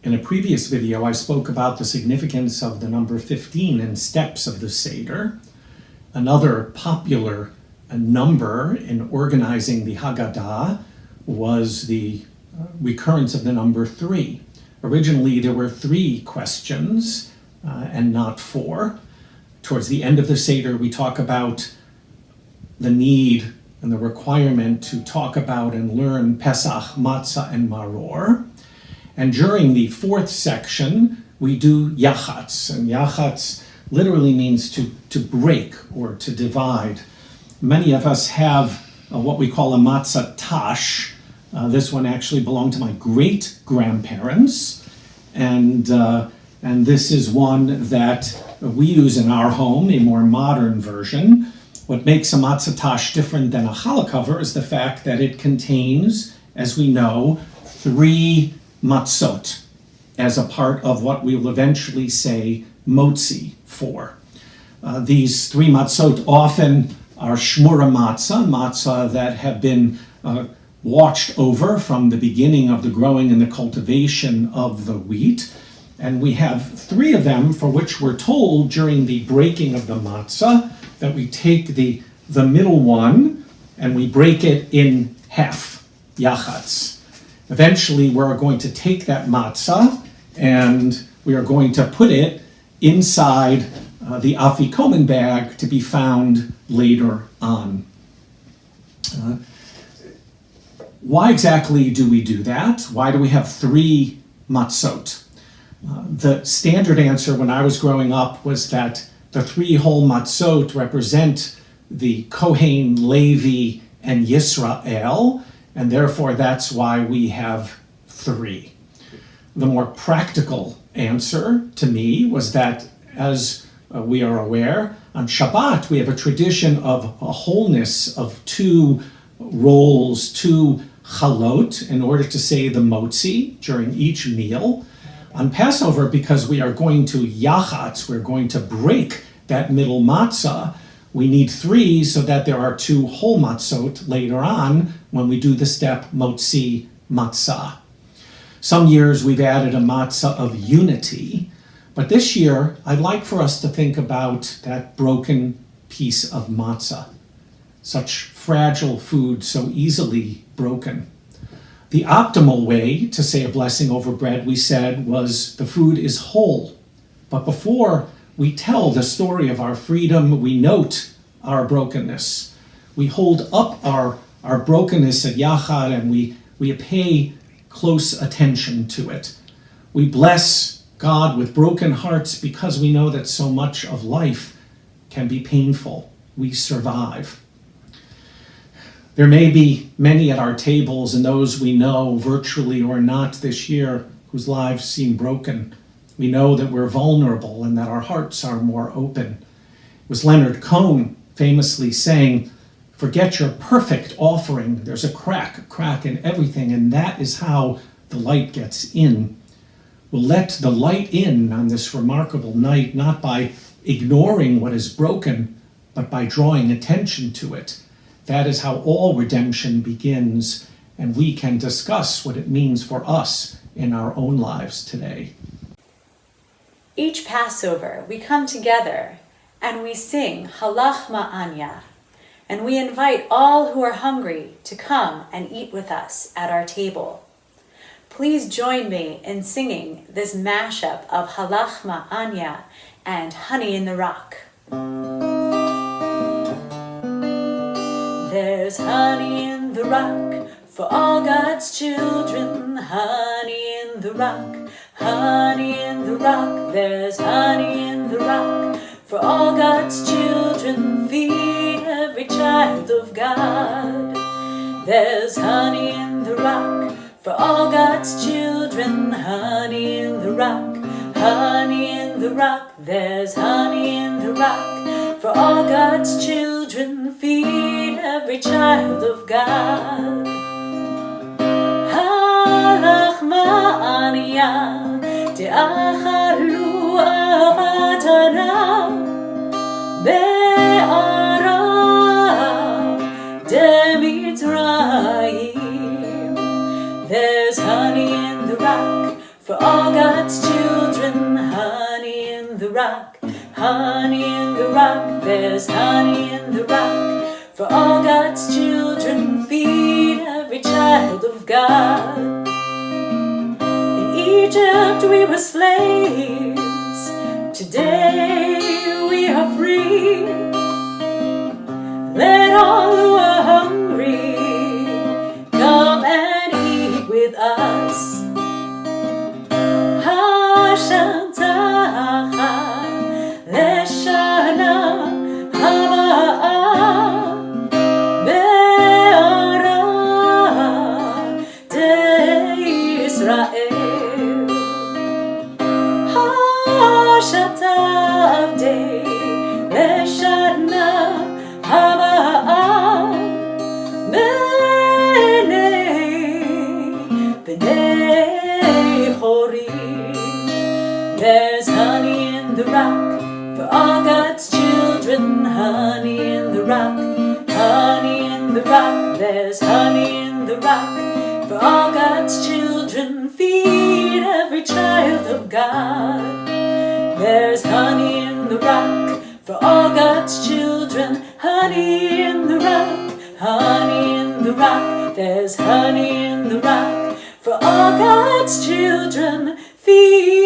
In a previous video, I spoke about the significance of the number 15 in steps of the Seder. Another popular number in organizing the Haggadah was the recurrence of the number 3. Originally, there were 3 questions and not 4. Towards the end of the Seder, we talk about the need and the requirement to talk about and learn Pesach, Matzah, and Maror. And during the 4th section, we do Yachatz. And Yachatz literally means to break or to divide. Many of us have what we call a matzah tash. This one actually belonged to my great-grandparents. And this is one that we use in our home, a more modern version. What makes a matzah tash different than a challah cover is the fact that it contains, as we know, 3 matzot as a part of what we will eventually say motzi for. These 3 matzot often are shmura matzah that have been watched over from the beginning of the growing and the cultivation of the wheat. And we have 3 of them for which we're told during the breaking of the matzah that we take the middle one and we break it in half, yachatz. Eventually, we're going to take that matzah and we are going to put it inside the afikomen bag to be found later on. Why exactly do we do that? Why do we have 3 matzot? The standard answer when I was growing up was that the 3 whole matzot represent the Kohen, Levi, and Yisrael, and therefore that's why we have 3. The more practical answer to me was that, as we are aware, on Shabbat we have a tradition of a wholeness of 2 rolls, 2 chalot, in order to say the motzi during each meal. On Passover, because we are going to yachatz, we're going to break that middle matzah, we need 3 so that there are 2 whole matzot later on when we do the step motzi matzah. Some years we've added a matzah of unity, but this year I'd like for us to think about that broken piece of matzah. Such fragile food, so easily broken. The optimal way to say a blessing over bread, we said, was the food is whole. But before we tell the story of our freedom, we note our brokenness. We hold up our brokenness at Yachad and we pay close attention to it. We bless God with broken hearts because we know that so much of life can be painful. We survive. There may be many at our tables and those we know, virtually or not this year, whose lives seem broken. We know that we're vulnerable and that our hearts are more open. It was Leonard Cohen famously saying, "Forget your perfect offering. There's a crack in everything, and that is how the light gets in." We'll let the light in on this remarkable night, not by ignoring what is broken, but by drawing attention to it. That is how all redemption begins, and we can discuss what it means for us in our own lives today. Each Passover, we come together and we sing Halachma Anya, and we invite all who are hungry to come and eat with us at our table. Please join me in singing this mashup of Halachma Anya and Honey in the Rock. There's honey in the rock for all God's children. Honey in the rock, honey in the rock. There's honey in the rock for all God's children. Feed every child of God. There's honey in the rock for all God's children. Honey in the rock, honey in the rock. There's honey in the rock for all God's children. Feed every child of God. Halachma Anya, te'achalu avatana, be'ara de'mitzrayim. There's honey in the rock for all God. honey in the rock, there's honey in the rock. For all God's children, feed every child of God. In Egypt we were slaves, today we are free. Let all who are hungry come and eat with us. Hashantaha Leshana Haba'ah Be'ara De'Yisrael. Hashatavdei Leshana Haba'ah B'nei Chorim. There's honey in the rock for all God's children. Honey in the rock, honey in the rock. There's honey in the rock for all God's children. Feed every child of God. There's honey in the rock for all God's children. Honey in the rock, honey in the rock. There's honey in the rock for all God's children. Feed